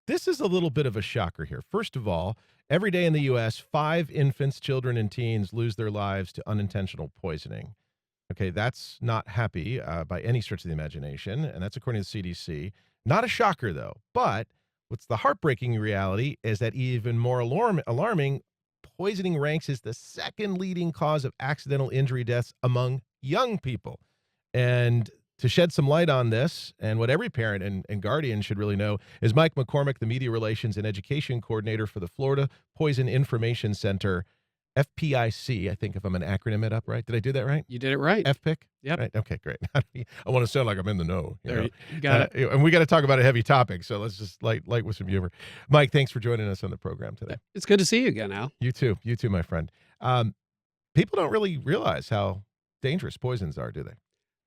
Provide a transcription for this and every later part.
This is a little bit of a shocker here. First of all, every day in the U.S., 5 infants, children, and teens lose their lives to unintentional poisoning. Okay, that's not happy by any stretch of the imagination, and that's according to the CDC. Not a shocker, though. But what's the heartbreaking reality is that even more alarming, poisoning ranks as the second leading cause of accidental injury deaths among young people. And to shed some light on this, and what every parent and guardian should really know, is Mike McCormick, the Media Relations and Education Coordinator for the Florida Poison Information Center, FPIC, I think, if I'm an acronym it up right. Did I do that right? You did it right. FPIC? Yep. Right. Okay, great. I want to sound like I'm in the know. You got it. And we got to talk about a heavy topic, so let's just light with some humor. Mike, thanks for joining us on the program today. It's good to see you again, Al. You too, my friend. People don't really realize how dangerous poisons are, do they?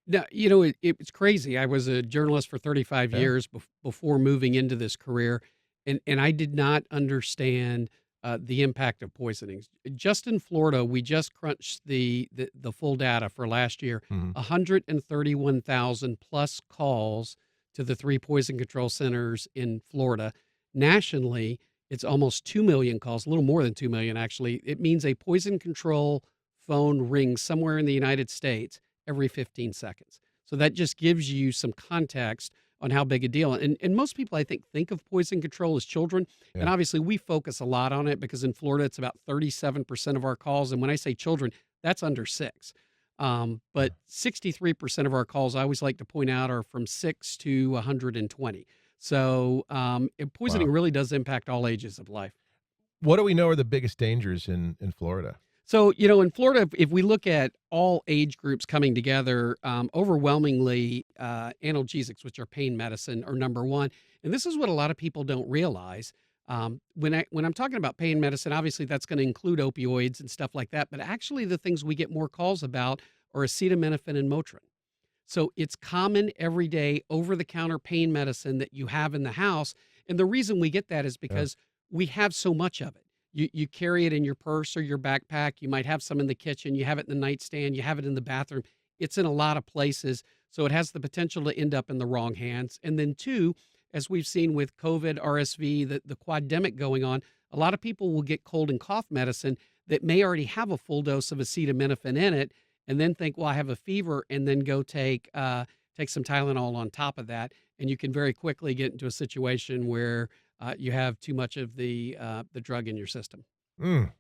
Now, it's crazy. I was a journalist for 35 Yeah. years before moving into this career, and I did not understand the impact of poisonings. Just in Florida, we just crunched the full data for last year. Mhm. 131,000 plus calls to the 3 poison control centers in Florida. Nationally, it's almost 2 million calls, a little more than 2 million, actually. It means a poison control phone rings somewhere in the United States every 15 seconds. So that just gives you some context on how big a deal. And most people, I think of poison control as children. Yeah. And obviously, we focus a lot on it because in Florida, it's about 37% of our calls. And when I say children, that's under 6. But 63% of our calls, I always like to point out, are from 6 to 120. So poisoning Wow. really does impact all ages of life. What do we know are the biggest dangers in Florida? So, in Florida, if we look at all age groups coming together, overwhelmingly analgesics, which are pain medicine, are number one. And this is what a lot of people don't realize. When I'm talking about pain medicine, obviously that's going to include opioids and stuff like that. But actually, the things we get more calls about are acetaminophen and Motrin. So it's common everyday over-the-counter pain medicine that you have in the house. And the reason we get that is because we have so much of it. You carry it in your purse or your backpack. You might have some in the kitchen. You have it in the nightstand. You have it in the bathroom. It's in a lot of places. So it has the potential to end up in the wrong hands. And then 2, as we've seen with COVID, RSV, the quademic going on, a lot of people will get cold and cough medicine that may already have a full dose of acetaminophen in it and then think, well, I have a fever, and then go take some Tylenol on top of that. And you can very quickly get into a situation where you have too much of the drug in your system. Mm.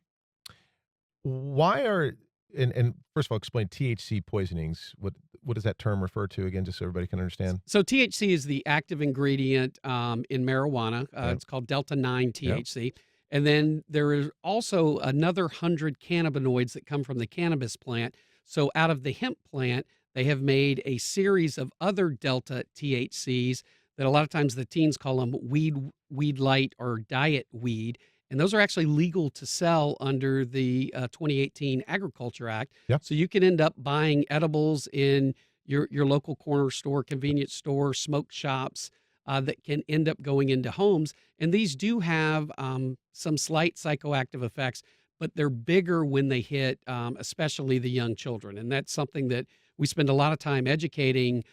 Why are and first of all, explain THC poisonings. What does that term refer to again, just so everybody can understand? So THC is the active ingredient in marijuana. Yep. It's called delta-9 Yep. THC. And then there is also another 100 cannabinoids that come from the cannabis plant. So out of the hemp plant, they have made a series of other delta THCs that a lot of times the teens call them weed light or diet weed. And those are actually legal to sell under the 2018 Agriculture Act. Yep. So you can end up buying edibles in your local corner store, convenience store, smoke shops that can end up going into homes. And these do have some slight psychoactive effects, but they're bigger when they hit especially the young children. And that's something that we spend a lot of time educating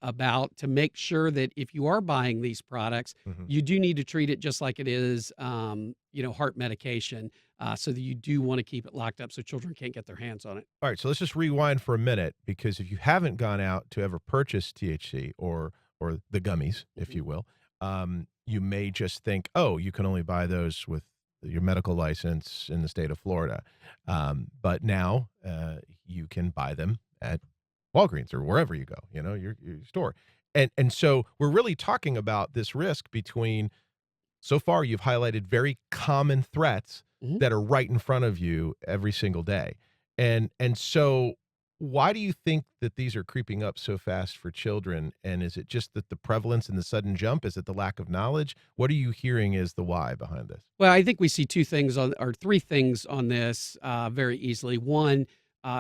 about, to make sure that if you are buying these products, Mhm. you do need to treat it just like it is, heart medication, so that you do want to keep it locked up so children can't get their hands on it. All right, so let's just rewind for a minute, because if you haven't gone out to ever purchase THC or the gummies, if you will, you may just think, oh, you can only buy those with your medical license in the state of Florida. But now you can buy them at Walgreens or wherever you go, your store. And so we're really talking about this risk between, so far you've highlighted very common threats Mhm. that are right in front of you every single day. And so why do you think that these are creeping up so fast for children? And is it just that the prevalence and the sudden jump? Is it the lack of knowledge? What are you hearing is the why behind this? Well, I think we see 3 things on this very easily. One,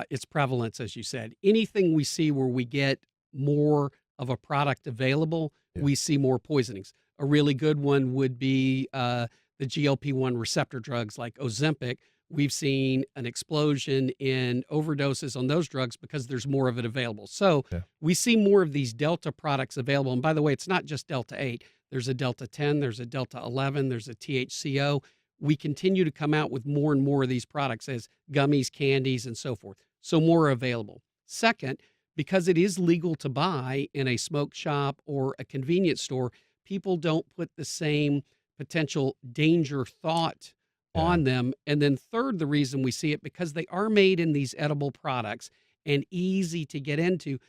it's prevalence, as you said. Anything we see where we get more of a product available, Yeah. we see more poisonings. A really good one would be the GLP-1 receptor drugs like Ozempic, we've seen an explosion in overdoses on those drugs because there's more of it available. So Yeah. we see more of these Delta products available. And by the way, it's not just Delta 8. There's a Delta 10, there's a Delta 11, there's a THCO. We continue to come out with more and more of these products as gummies, candies, and so forth. So more are available. Second, because it is legal to buy in a smoke shop or a convenience store, people don't put the same potential danger thought Yeah. on them. And then third, the reason we see it, because they are made in these edible products and easy to get into.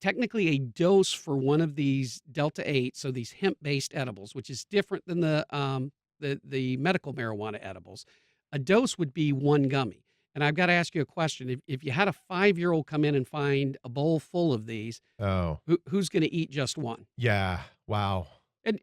Technically, a dose for one of these Delta 8, so these hemp-based edibles, which is different than the medical marijuana edibles, a dose would be one gummy. And I've got to ask you a question. If you had a 5-year-old come in and find a bowl full of these, Oh, who's going to eat just one? yeah. Wow.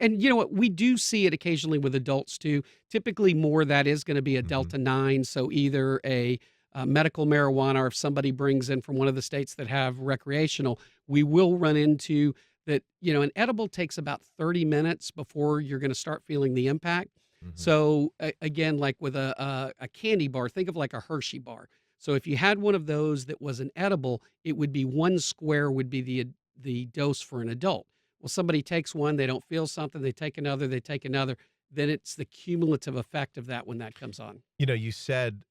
And you know what? We do see it occasionally with adults too. Typically, more that is going to be a Mhm. Delta 9. So either a medical marijuana, or if somebody brings in from one of the states that have recreational, we will run into that. An edible takes about 30 minutes before you're going to start feeling the impact. Mhm. So again, like with a candy bar, think of like a Hershey bar. So if you had one of those that was an edible, it would be one square would be the dose for an adult. Well, somebody takes one, they don't feel something, they take another, they take another. Then it's the cumulative effect of that when that comes on. You said,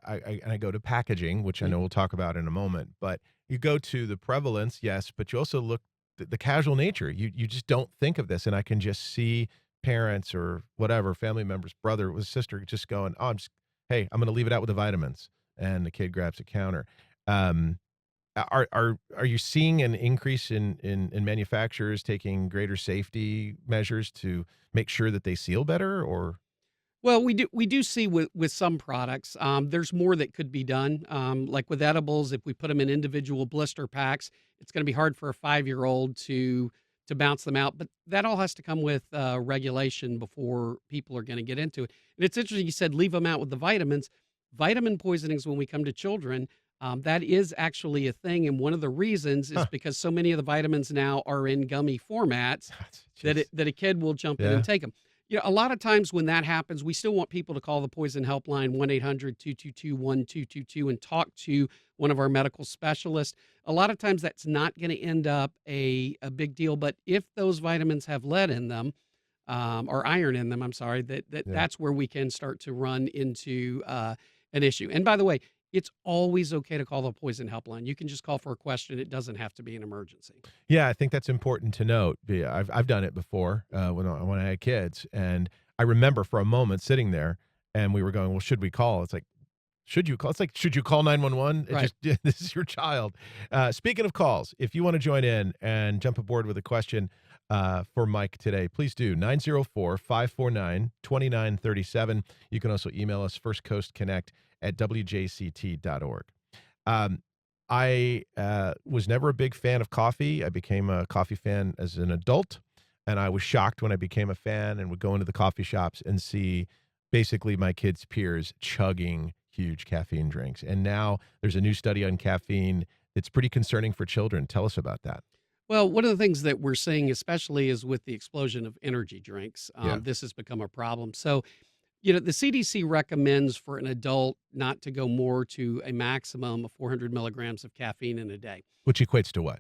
and I go to packaging, which I Mhm. know we'll talk about in a moment, but you go to the prevalence, yes, but you also look the casual nature. You just don't think of this, and I can just see parents or whatever, family members, brother with sister, just going, "Oh, hey, I'm going to leave it out with the vitamins," and the kid grabs a counter. Um, are you seeing an increase in manufacturers taking greater safety measures to make sure that they seal better, or Well, we do see with some products, there's more that could be done. Like with edibles, if we put them in individual blister packs, it's going to be hard for a 5-year-old to bounce them out. But that all has to come with regulation before people are going to get into it. And it's interesting you said leave them out with the vitamins. Vitamin poisonings when we come to children, that is actually a thing. And one of the reasons is huh? because so many of the vitamins now are in gummy formats that Just that a kid will jump in and yeah. take them. A lot of times when that happens, we still want people to call the poison helpline 1-800-222-1222 and talk to one of our medical specialists. A lot of times that's not going to end up a big deal, but if those vitamins have lead in them, or iron in them, I'm sorry, Yeah. that's where we can start to run into an issue. And by the way, it's always okay to call the poison helpline. You can just call for a question. It doesn't have to be an emergency. Yeah, I think that's important to note. I've done it before when I had kids, and I remember for a moment sitting there, and we were going, "Well, should we call?" It's like, "Should you call?" It's like, "Should you call 911?" It Right. just this is your child. Speaking of calls, if you want to join in and jump aboard with a question for Mike today, please do 904-549-2937. You can also email us firstcoastconnect@wjct.org. Um, I was never a big fan of coffee. I became a coffee fan as an adult, and I was shocked when I became a fan and would go into the coffee shops and see basically my kids' peers chugging huge caffeine drinks. And now there's a new study on caffeine that's pretty concerning for children. Tell us about that. Well, one of the things that we're seeing, especially, is with the explosion of energy drinks. Yeah. This has become a problem. So, the CDC recommends for an adult not to go more to a maximum of 400 milligrams of caffeine in a day. Which equates to what?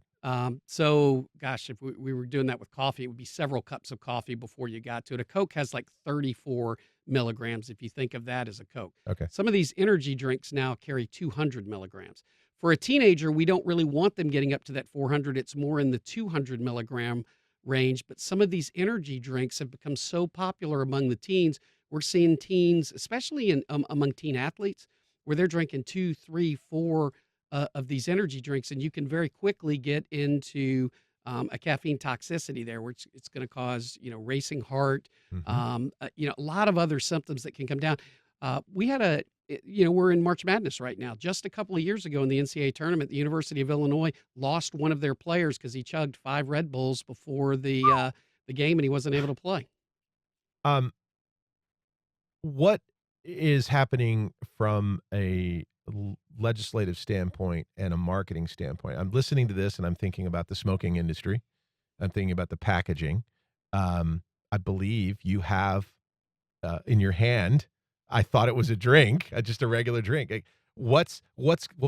So, gosh, if we were doing that with coffee, it would be several cups of coffee before you got to it. A Coke has like 34 milligrams, if you think of that as a Coke. Okay. Some of these energy drinks now carry 200 milligrams. For a teenager, we don't really want them getting up to that 400. It's more in the 200 milligram range. But some of these energy drinks have become so popular among the teens. We're seeing teens, especially among teen athletes, where they're drinking 2, 3, 4 of these energy drinks, and you can very quickly get into a caffeine toxicity there, where it's going to cause racing heart, Hmm. a lot of other symptoms that can come down. We had we're in March Madness right now. Just a couple of years ago in the NCAA tournament, the University of Illinois lost one of their players because he chugged 5 Red Bulls before the game, and he wasn't able to play. Um, what is happening from a legislative standpoint and a marketing standpoint? I'm listening to this and I'm thinking about the smoking industry. I'm thinking about the packaging. I believe you have in your hand I thought it was a drink, just a regular drink. Like, well,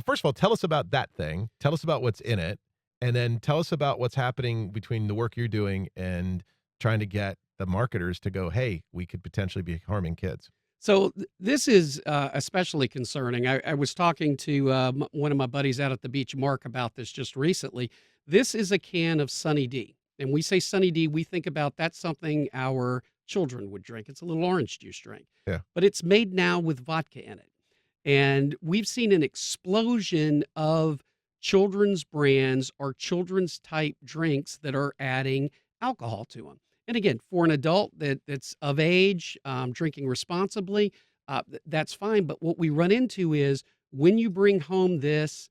first of all, tell us about that thing. Tell us about what's in it, and then tell us about what's happening between the work you're doing and trying to get the marketers to go, "Hey, we could potentially be harming kids." So this is especially concerning. I was talking to one of my buddies out at the beach, Mark, about this just recently. This is a can of Sunny D. And we say Sunny D, we think about that's something our children would drink. It's a little orange juice drink, Yeah. but it's made now with vodka in it. And we've seen an explosion of children's brands or children's type drinks that are adding alcohol to them. And again, for an adult that's of age, drinking responsibly, that's fine. But what we run into is when you bring home this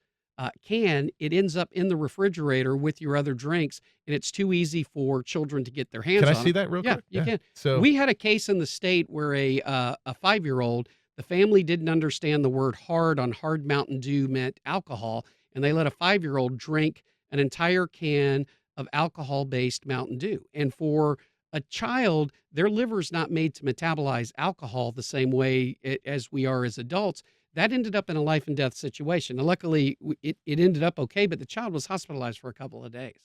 can, it ends up in the refrigerator with your other drinks, and it's too easy for children to get their hands Can I on see it. that real Yeah, quick? you can. So We had a case in the state where a 5-year-old, the family didn't understand the word hard on hard Mountain Dew meant alcohol, and they let a 5-year-old drink an entire can of alcohol-based Mountain Dew. And for a child, their liver's not made to metabolize alcohol the same way as we are as adults. That ended up in a life and death situation. And luckily, it ended up okay, but the child was hospitalized for a couple of days.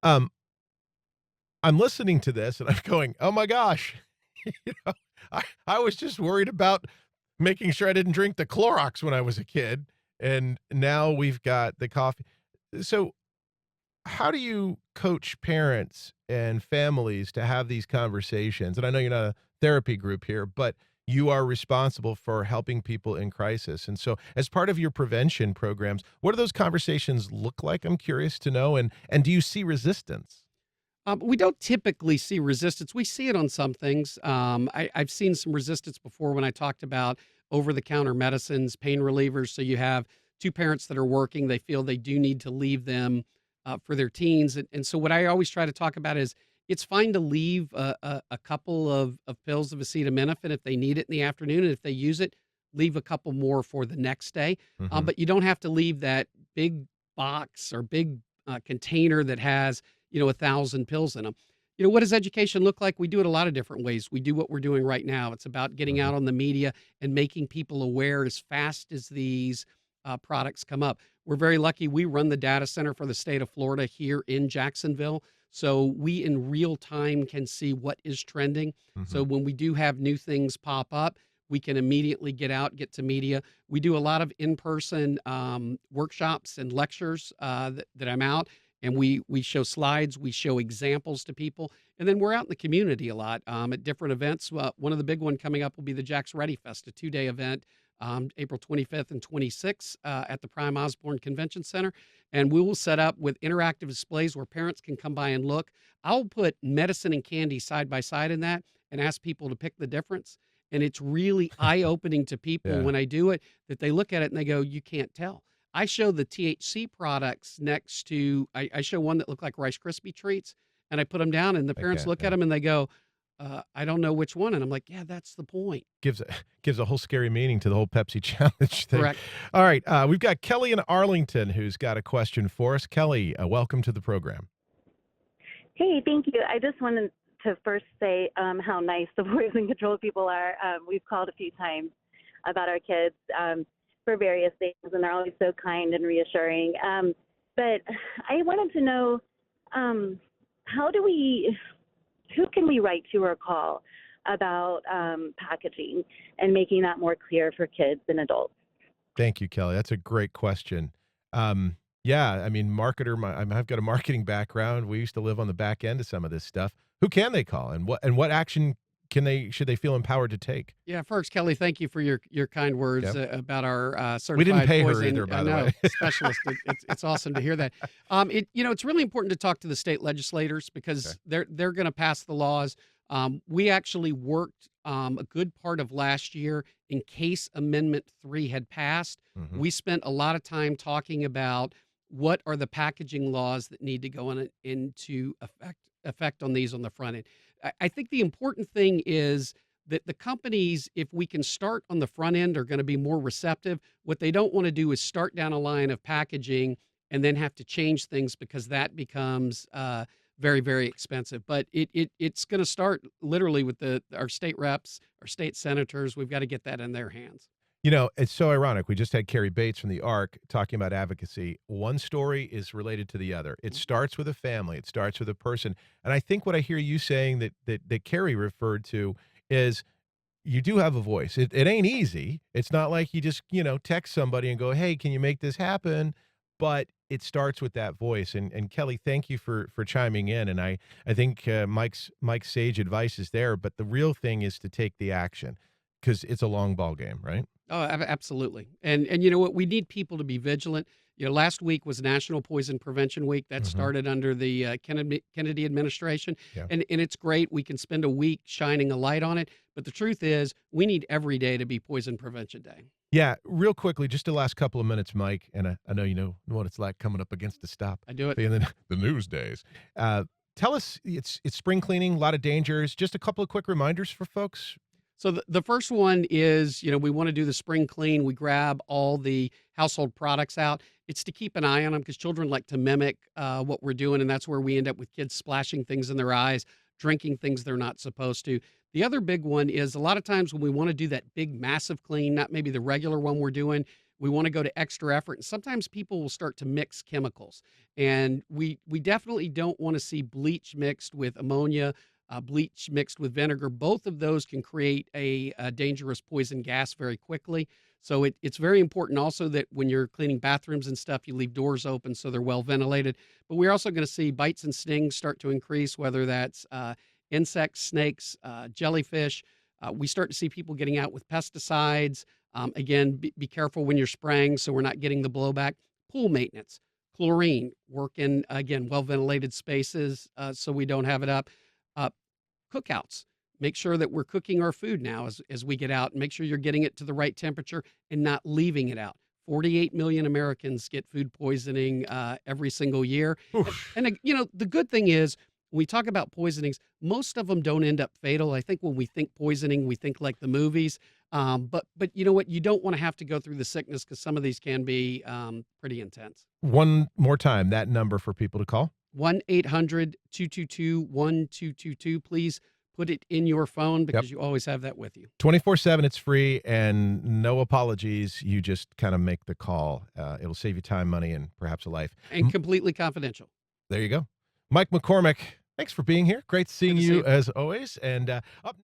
um, I'm listening to this and I'm going, "Oh my gosh." You know, I was just worried about making sure I didn't drink the Clorox when I was a kid, and now we've got the coffee. So, how do you coach parents and families to have these conversations? And I know you're not a therapy group here, but you are responsible for helping people in crisis. And so, as part of your prevention programs, what do those conversations look like? I'm curious to know. And do you see resistance? We don't typically see resistance. We see it on some things. I've seen some resistance before when I talked about over the counter medicines, pain relievers. So you have two parents that are working, they feel they do need to leave them for their teens. And so what I always try to talk about is it's fine to leave a couple of pills of acetaminophen if they need it in the afternoon. And if they use it, leave a couple more for the next day. Mhm. But you don't have to leave that big box or big container that has 1,000 pills in them. What does education look like? We do it a lot of different ways. We do what we're doing right now. It's about getting Mhm. out on the media and making people aware as fast as these products come up. We're very lucky. We run the data center for the state of Florida here in Jacksonville. So we in real time can see what is trending. So Mhm. when we do have new things pop up, we can immediately get out, get to media. We do a lot of in-person workshops and lectures that I'm out, and we show slides, we show examples to people, and then we're out in the community a lot at different events. One of the big one coming up will be the Jack's Ready Fest, a 2-day event, April 25th and 26th at the Prime Osborne Convention Center, and we will set up with interactive displays where parents can come by and look. I'll put medicine and candy side by side in that and ask people to pick the difference. And it's really eye opening to people Yeah. when I do it that they look at it and they go, "You can't tell." I show the THC products next to I show one that looked like Rice Krispie treats, and I put them down, and the parents Okay. look at Yeah. them and they go, "I don't know which one." And I'm like, "Yeah, that's the point." Gives a gives a whole scary meaning to the whole Pepsi challenge thing. Correct. All right, we've got Kelly in Arlington who's got a question for us. Kelly, welcome to the program. Hey, thank you. I just wanted to first say how nice the poison control people are. We've called a few times about our kids for various things, and they're always so kind and reassuring. But I wanted to know how do we, who can we write to or call about packaging and making that more clear for kids and adults? Thank you, Kelly. That's a great question. Yeah, I mean, I've got a marketing background. We used to live on the back end of some of this stuff. Who can they call, and what action should they feel empowered to take? Yeah, first, Kelly, thank you for your kind words Yep. about our We didn't certified pay her poison. either, by I the know way. specialist. It's awesome to hear that. It's really important to talk to the state legislators Okay. because they're going to pass the laws. We actually worked a good part of last year in case Amendment 3 had passed. Mhm. We spent a lot of time talking about what are the packaging laws that need to go into effect on these on the front end. I think the important thing is that the companies, if we can start on the front end, are going to be more receptive. What they don't want to do is start down a line of packaging and then have to change things because that becomes very, very expensive. But it's going to start literally with our state reps, our state senators. We've got to get that in their hands. You know, it's so ironic. We just had Carrie Bates from the ARC talking about advocacy. One story is related to the other. It starts with a family. It starts with a person. And I think what I hear you saying that Carrie referred to is you do have a voice. It ain't easy. It's not like you just, text somebody and go, "Hey, can you make this happen?" But it starts with that voice. And Kelly, thank you for chiming in. And I think Mike's sage advice is there. But the real thing is to take the action because it's a long ball game, right? Oh, absolutely. And you know what? We need people to be vigilant. Last week was National Poison Prevention Week. That Mhm. started under the Kennedy administration. Yeah. And it's great. We can spend a week shining a light on it. But the truth is, we need every day to be Poison Prevention Day. Yeah, real quickly, just the last couple of minutes, Mike, and I know you know what it's like coming up against the stop. I do it. Being the news days. Tell us, it's spring cleaning, a lot of dangers. Just a couple of quick reminders for folks. So the first one is, we want to do the spring clean. We grab all the household products out. It's to keep an eye on them because children like to mimic what we're doing, and that's where we end up with kids splashing things in their eyes, drinking things they're not supposed to. The other big one is a lot of times when we want to do that big, massive clean, not maybe the regular one we're doing, we want to go to extra effort. And sometimes people will start to mix chemicals. And we definitely don't want to see bleach mixed with ammonia, bleach mixed with vinegar. Both of those can create a dangerous poison gas very quickly. So it's very important also that when you're cleaning bathrooms and stuff, you leave doors open so they're well ventilated. But we're also going to see bites and stings start to increase, whether that's insects, snakes, jellyfish. We start to see people getting out with pesticides. Again, be careful when you're spraying so we're not getting the blowback. Pool maintenance, chlorine, work in, again, well ventilated spaces so we don't have it up. Cookouts. Make sure that we're cooking our food now as we get out. Make sure you're getting it to the right temperature and not leaving it out. 48 million Americans get food poisoning every single year. And the good thing is, when we talk about poisonings, most of them don't end up fatal. I think when we think poisoning, we think like the movies. But you know what? You don't want to have to go through the sickness because some of these can be pretty intense. One more time, that number for people to call. 1-800-222-1222. Please put it in your phone because you always have that with you. 24/7, it's free and no apologies. You just kind of make the call. It'll save you time, money, and perhaps a life. And completely confidential. There you go. Mike McCormick, thanks for being here. Great seeing Good to see you you. as always. And up